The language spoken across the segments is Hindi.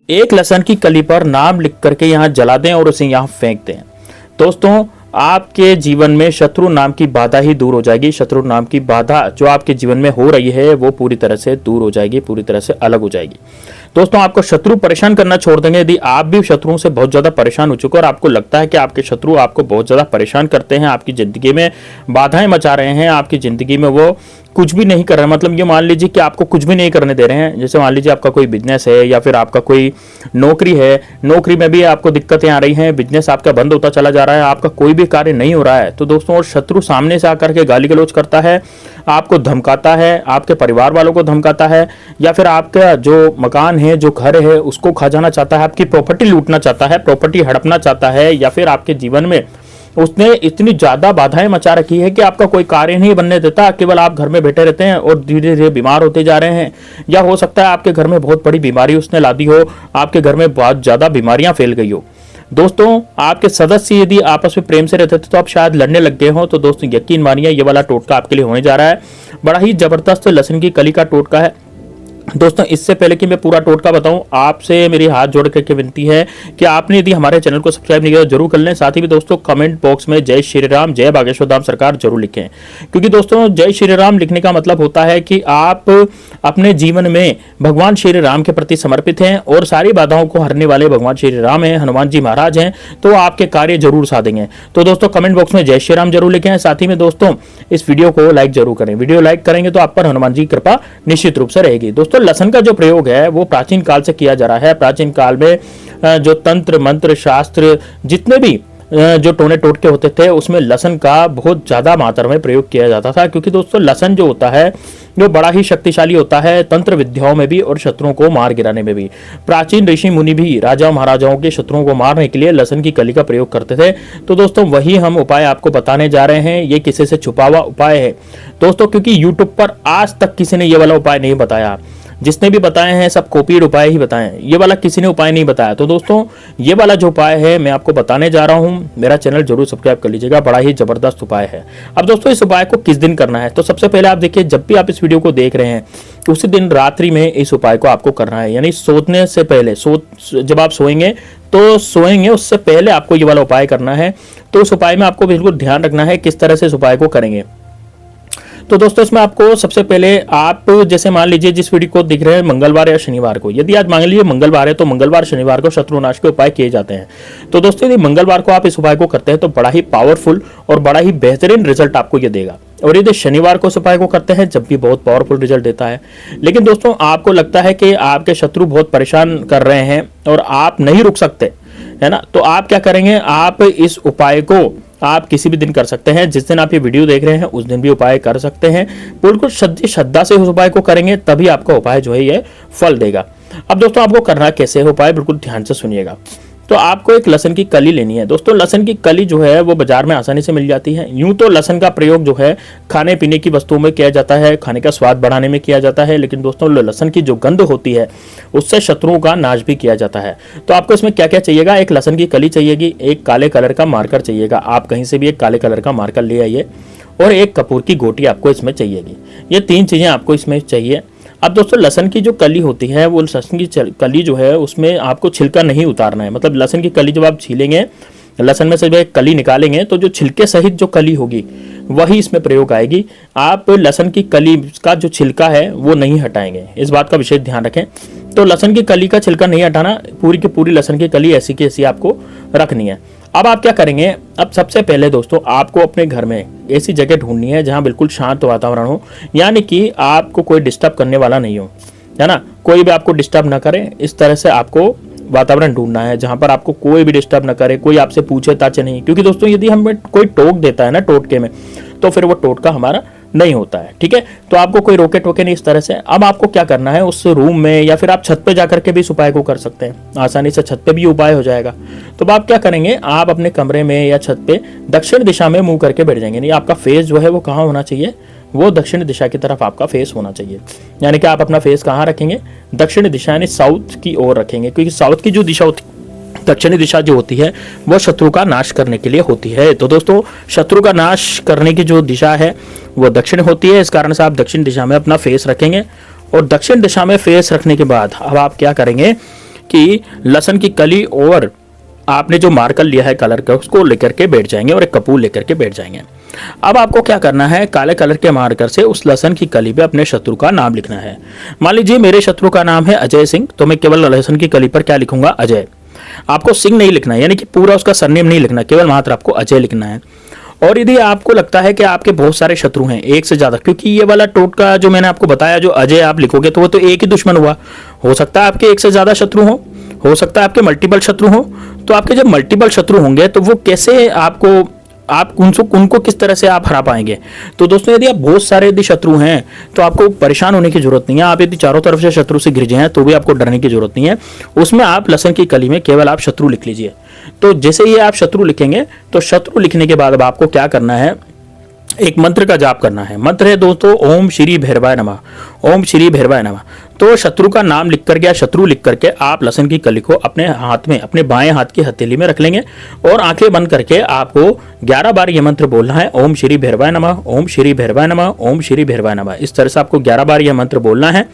एक लहसुन की कली पर नाम लिख करके यहाँ जला दें और उसे यहाँ फेंक दें। दोस्तों, आपके जीवन में शत्रु नाम की बाधा ही दूर हो जाएगी। शत्रु नाम की बाधा जो आपके जीवन में हो रही है वो पूरी तरह से दूर हो जाएगी, पूरी तरह से अलग हो जाएगी। दोस्तों, आपको शत्रु परेशान करना छोड़ देंगे। यदि आप भी शत्रुओं से बहुत ज्यादा परेशान हो चुके और आपको लगता है कि आपके शत्रु आपको बहुत ज्यादा परेशान करते हैं, आपकी जिंदगी में बाधाएं मचा रहे हैं, आपकी जिंदगी में वो कुछ भी नहीं कर रहे हैं, मतलब ये मान लीजिए कि आपको कुछ भी नहीं करने दे रहे हैं। जैसे मान लीजिए आपका कोई बिजनेस है या फिर आपका कोई नौकरी है, नौकरी में भी आपको दिक्कतें आ रही हैं, बिजनेस आपका बंद होता चला जा रहा है, आपका कोई भी कार्य नहीं हो रहा है, तो दोस्तों और शत्रु सामने से आकर के गाली गलौज करता है, आपको धमकाता है, आपके परिवार वालों को धमकाता है, या फिर आपका जो मकान है, जो घर है, उसको खा जाना चाहता है, आपकी प्रॉपर्टी लूटना चाहता है, प्रॉपर्टी हड़पना चाहता है, या फिर आपके जीवन में उसने इतनी ज्यादा बाधाएं मचा रखी है कि आपका कोई कार्य नहीं बनने देता, केवल आप घर में बैठे रहते हैं और धीरे धीरे बीमार होते जा रहे हैं। या हो सकता है आपके घर में बहुत बड़ी बीमारी उसने ला दी हो, आपके घर में बहुत ज्यादा बीमारियां फैल गई हो। दोस्तों, आपके सदस्य यदि आपस में प्रेम से रहते थे तो आप शायद लड़ने लग गए हो। तो दोस्तों, यकीन मानिए ये वाला टोटका आपके लिए होने जा रहा है। बड़ा ही जबरदस्त लहसुन की कली का टोटका है। दोस्तों, इससे पहले कि मैं पूरा टोटका बताऊं, आपसे मेरी हाथ जोड़ करके विनती है कि आपने यदि हमारे चैनल को सब्सक्राइब नहीं किया तो जरूर कर लें। साथ ही भी दोस्तों, कमेंट बॉक्स में जय श्री राम, जय बागेश्वर धाम सरकार जरूर लिखें, क्योंकि दोस्तों जय श्री राम लिखने का मतलब होता है कि आप अपने जीवन में भगवान श्री राम के प्रति समर्पित हैं और सारी बाधाओं को हरने वाले भगवान श्री राम हैं, हनुमान जी महाराज हैं, तो आपके कार्य जरूर साधेंगे। तो दोस्तों, कमेंट बॉक्स में जय श्री राम जरूर लिखें। साथ ही में दोस्तों, इस वीडियो को लाइक जरूर करें। वीडियो लाइक करेंगे तो आप पर हनुमान जी की कृपा निश्चित रूप से रहेगी। दोस्तों, लहसुन का जो प्रयोग है वो प्राचीन काल से किया जा रहा है। प्राचीन काल में जो तंत्र मंत्र शास्त्र जितने भी जो टोने टोटके होते थे उसमें लहसुन का बहुत ज्यादा मात्रा में प्रयोग किया जाता था, क्योंकि दोस्तों लहसुन जो होता है वो बड़ा ही शक्तिशाली होता है तंत्र विद्याओं में भी और शत्रुओं को मार गिराने में भी। प्राचीन ऋषि मुनि भी राजा महाराजाओं के शत्रुओं को मारने के लिए लहसुन की कली का प्रयोग करते थे। तो दोस्तों, वही हम उपाय आपको बताने जा रहे हैं। ये किसी से छुपा हुआ उपाय है दोस्तों, क्योंकि यूट्यूब पर आज तक किसी ने ये वाला उपाय नहीं बताया। जिसने भी बताए हैं सब कॉपीड उपाय ही बताए हैं, ये वाला किसी ने उपाय नहीं बताया। तो दोस्तों, ये वाला जो उपाय है मैं आपको बताने जा रहा हूं, मेरा चैनल जरूर सब्सक्राइब कर लीजिएगा। बड़ा ही जबरदस्त उपाय है। अब दोस्तों, इस उपाय को किस दिन करना है, तो सबसे पहले आप देखिए, जब भी आप इस वीडियो को देख रहे हैं उसी दिन रात्रि में इस उपाय को आपको करना है, यानी सोने से पहले, जब आप सोएंगे तो सोएंगे उससे पहले आपको ये वाला उपाय करना है। तो उस उपाय में आपको बिल्कुल ध्यान रखना है किस तरह से इस उपाय को करेंगे। तो दोस्तों, इसमें आपको सबसे पहले आप जैसे मान लीजिए जिस वीडियो को दिख रहे हैं मंगलवार या शनिवार को, यदि आज मान लीजिए मंगलवार है तो मंगलवार शनिवार को शत्रुनाश के उपाय किए जाते हैं। तो दोस्तों, यदि मंगलवार को आप इस उपाय को करते हैं तो बड़ा ही पावरफुल और बड़ा ही बेहतरीन रिजल्ट आपको ये देगा। और यदि शनिवार को इस उपाय को करते हैं जब भी बहुत पावरफुल रिजल्ट देता है। लेकिन दोस्तों, आपको लगता है कि आपके शत्रु बहुत परेशान कर रहे हैं और आप नहीं रुक सकते, है ना, तो आप क्या करेंगे, आप इस उपाय को आप किसी भी दिन कर सकते हैं। जिस दिन आप ये वीडियो देख रहे हैं उस दिन भी उपाय कर सकते हैं। बिल्कुल श्रद्धा से उस उपाय को करेंगे तभी आपका उपाय जो है ये फल देगा। अब दोस्तों, आपको करना कैसे है उपाय, बिल्कुल ध्यान से सुनिएगा। तो आपको एक लहसुन की कली लेनी है। दोस्तों, लहसुन की कली जो है वो बाजार में आसानी से मिल जाती है। यूं तो लहसुन का प्रयोग जो है खाने पीने की वस्तुओं में किया जाता है, खाने का स्वाद बढ़ाने में किया जाता है, लेकिन दोस्तों लहसुन की जो गंध होती है उससे शत्रुओं का नाश भी किया जाता है। तो आपको इसमें क्या क्या चाहिएगा, एक लहसुन की कली चाहिएगी, एक काले कलर का मार्कर चाहिएगा, आप कहीं से भी एक काले कलर का मार्कर ले आइए, और एक कपूर की गोटी आपको इसमें चाहिएगी। ये 3 चीजें आपको इसमें चाहिए। अब दोस्तों, लहसुन की जो कली होती है वो लहसुन की कली जो है उसमें आपको छिलका नहीं उतारना है। मतलब लहसुन की कली जब आप छीलेंगे, लहसुन में से जब कली निकालेंगे तो जो छिलके सहित जो कली होगी वही इसमें प्रयोग आएगी। आप लहसुन की कली का जो छिलका है वो नहीं हटाएंगे, इस बात का विशेष ध्यान रखें। तो लहसुन की कली का छिलका नहीं हटाना, पूरी की पूरी लहसुन की कली ऐसी की ऐसी आपको रखनी है। अब आप क्या करेंगे, अब सबसे पहले दोस्तों आपको अपने घर में ऐसी जगह ढूंढनी है जहां बिल्कुल शांत वातावरण हो, यानी कि आपको कोई डिस्टर्ब करने वाला नहीं हो, है ना, कोई भी आपको डिस्टर्ब ना करे। इस तरह से आपको वातावरण ढूंढना है जहां पर आपको कोई भी डिस्टर्ब न करे, कोई आपसे पूछे ताचे नहीं, क्योंकि दोस्तों यदि हमें कोई टोक देता है ना टोटके में, तो फिर वो टोटका हमारा नहीं होता है। ठीक है, तो आपको कोई रोके टोके नहीं इस तरह से। अब आपको क्या करना है, उस रूम में या फिर आप छत पे जाकर के भी इस उपाय को कर सकते हैं, आसानी से छत पे भी उपाय हो जाएगा। तो आप क्या करेंगे, आप अपने कमरे में या छत पे दक्षिण दिशा में मुंह करके बैठ जाएंगे। नहीं, आपका फेस जो है वो कहाँ होना चाहिए, वो दक्षिण दिशा की तरफ आपका फेस होना चाहिए। यानी कि आप अपना फेस कहाँ रखेंगे, दक्षिण दिशा यानी साउथ की ओर रखेंगे, क्योंकि साउथ की जो दिशा होती है, दक्षिणी दिशा जो होती है वो शत्रु का नाश करने के लिए होती है। तो दोस्तों शत्रु का नाश करने की जो दिशा है वो दक्षिण होती है, इस कारण से आप दक्षिण दिशा में अपना फेस रखेंगे। और दक्षिण दिशा में फेस रखने के बाद अब आप क्या करेंगे कि लहसुन की कली और आपने जो मार्कर लिया है कलर का उसको लेकर के बैठ जाएंगे और एक कपूर लेकर के बैठ जाएंगे। अब आपको क्या करना है, काले कलर के मार्कर से उस लहसुन की कली पे अपने शत्रु का नाम लिखना है। मान लीजिए मेरे शत्रु का नाम है अजय सिंह, तो मैं केवल लहसुन की कली पर क्या लिखूंगा, अजय। आपको सिंह नहीं लिखना है, यानी कि पूरा उसका सरनेम नहीं लिखना, केवल मात्र आपको अजय लिखना है। और यदि आपको लगता है कि आपके बहुत सारे शत्रु हैं, एक से ज्यादा, क्योंकि ये वाला टोटका जो मैंने आपको बताया, जो अजय आप लिखोगे तो वो तो एक ही दुश्मन हुआ। हो सकता है आपके एक से ज्यादा शत्रु हो सकता है आपके मल्टीपल शत्रु हो। तो आपके जब मल्टीपल शत्रु होंगे तो वो कैसे आप उनको किस तरह से आप हरा पाएंगे। तो दोस्तों यदि आप बहुत सारे यदि शत्रु हैं तो आपको परेशान होने की जरूरत नहीं है। आप यदि चारों तरफ से शत्रु से घिर जाएं तो भी आपको डरने की जरूरत नहीं है। उसमें आप लहसुन की कली में केवल आप शत्रु लिख लीजिए। तो जैसे ही आप शत्रु लिखेंगे तो शत्रु लिखने के बाद अब आपको क्या करना है, एक मंत्र का जाप करना है। मंत्र है दोस्तों ओम श्री भैरवाय नमः, ओम श्री भैरवाय नमः। तो शत्रु का नाम लिख करके या शत्रु लिख करके आप लहसुन की कली को अपने हाथ में, अपने बाएं हाथ की हथेली में रख लेंगे और आंखें बंद करके आपको 11 बार ये मंत्र बोलना है, ओम श्री भैरवाय नमः, ओम श्री भैरवाय नमः, ओम श्री भैरवाय नमः। इस तरह से आपको 11 बार यह मंत्र बोलना है।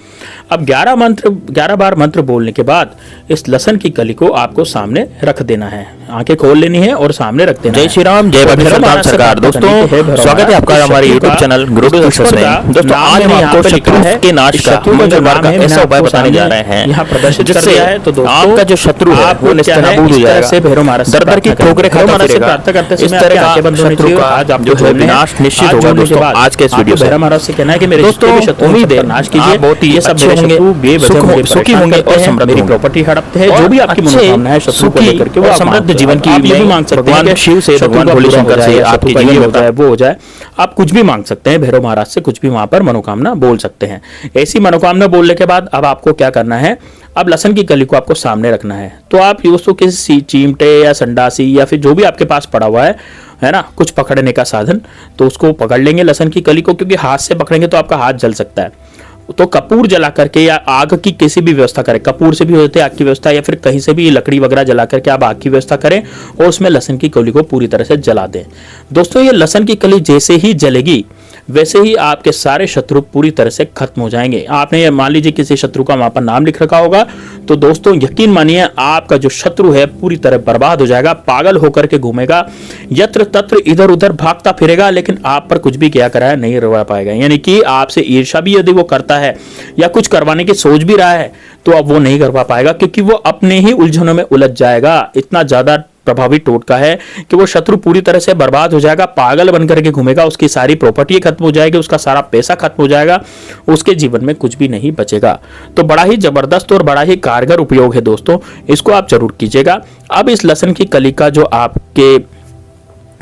अब 11 बार मंत्र बोलने के बाद इस लहसुन की कली को आपको सामने रख देना है, आंखें खोल लेनी है और सामने रख देना है। जय श्री राम, जय भारत सरकार। दोस्तों स्वागत है आपका हमारे YouTube चैनल गुरु सक्सेस में। दोस्तों आज हम आपको शत्रु के नाश का मंगलवार का ऐसा उपाय बताने जा रहे हैं यहाँ प्रदर्शित कर जिससे दिया है। तो दोस्तों आपका जो शत्रु है वो निस्तानाबूद हो जाएगा, दर दर की ठोकरें खाता फिरेगा। इस तरह का शत्रु का जो है विनाश निश्चित होगा। दोस्तों आज के इस वीडियो से महाराज से कहना है कि मेरे दोस्तों उम्मीद है नाश कीजिए, बहुत ही अच्छे होंगे, सुखी होंगे और समृद्ध होंगे। प्रॉपर्टी हड़पते हैं, जो भी आपकी मनोकामना है शत्रु को लेकर के वो समृद्ध जीवन की भी मांग सकते हैं। भगवान शिव से, भगवान भोले शंकर से आपकी जीवन होता है वो हो जाए। आप कुछ भी मांग सकते हैं, भैरव महाराज से कुछ भी वहां पर मनोकामना बोल सकते हैं। ऐसी मनोकामना बोलने के बाद अब आपको क्या करना है, अब लहसुन की कली को आपको सामने रखना है। तो आप दोस्तों किसी चिमटे या संडासी या फिर जो भी आपके पास पड़ा हुआ है ना, कुछ पकड़ने का साधन, तो उसको पकड़ लेंगे लहसुन की कली को, क्योंकि हाथ से पकड़ेंगे तो आपका हाथ जल सकता है। तो कपूर जला करके या आग की किसी भी व्यवस्था करें, कपूर से भी होती है आग की व्यवस्था, या फिर कहीं से भी लकड़ी वगैरह जला करके आप आग की व्यवस्था करें और उसमें लहसुन की कली को पूरी तरह से जला दें। दोस्तों ये लहसुन की कली जैसे ही जलेगी वैसे ही आपके सारे शत्रु पूरी तरह से खत्म हो जाएंगे। आपने मान लीजिए किसी शत्रु का वहां पर नाम लिख रखा होगा, तो दोस्तों यकीन मानिए आपका जो शत्रु है पूरी तरह बर्बाद हो जाएगा, पागल होकर के घूमेगा, यत्र तत्र इधर उधर भागता फिरेगा, लेकिन आप पर कुछ भी क्या कराया नहीं करवा पाएगा। यानी कि आपसे ईर्ष्या भी यदि वो करता है या कुछ करवाने की सोच भी रहा है तो अब वो नहीं करवा पाएगा, क्योंकि वो अपने ही उलझनों में उलझ जाएगा। इतना ज्यादा प्रभावी टोटका है कि वो शत्रु पूरी तरह से बर्बाद हो जाएगा, पागल बनकर के घूमेगा, उसकी सारी प्रॉपर्टी खत्म हो जाएगी, उसका सारा पैसा खत्म हो जाएगा, उसके जीवन में कुछ भी नहीं बचेगा। तो बड़ा ही जबरदस्त और बड़ा ही कारगर उपयोग है दोस्तों, इसको आप जरूर कीजिएगा। अब इस लहसुन की कली का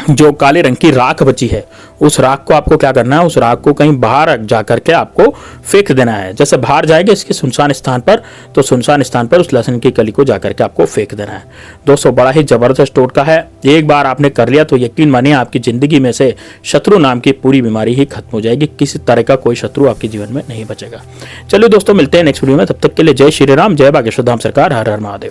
जो काले रंग की राख बची है, उस राख को आपको क्या करना है, उस राख को कहीं बाहर जाकर के आपको फेंक देना है। जैसे बाहर जाएंगे इसके सुनसान स्थान पर, तो सुनसान स्थान पर उस लहसुन की कली को जाकर के आपको फेंक देना है। दोस्तों बड़ा ही जबरदस्त टोटका है, एक बार आपने कर लिया तो यकीन मानिए आपकी जिंदगी में से शत्रु नाम की पूरी बीमारी ही खत्म हो जाएगी, किसी तरह का कोई शत्रु आपके जीवन में नहीं बचेगा। चलिए दोस्तों मिलते हैं नेक्स्ट वीडियो में, तब तक के लिए जय श्री राम, जय बागेश्वर धाम सरकार, हर हर महादेव।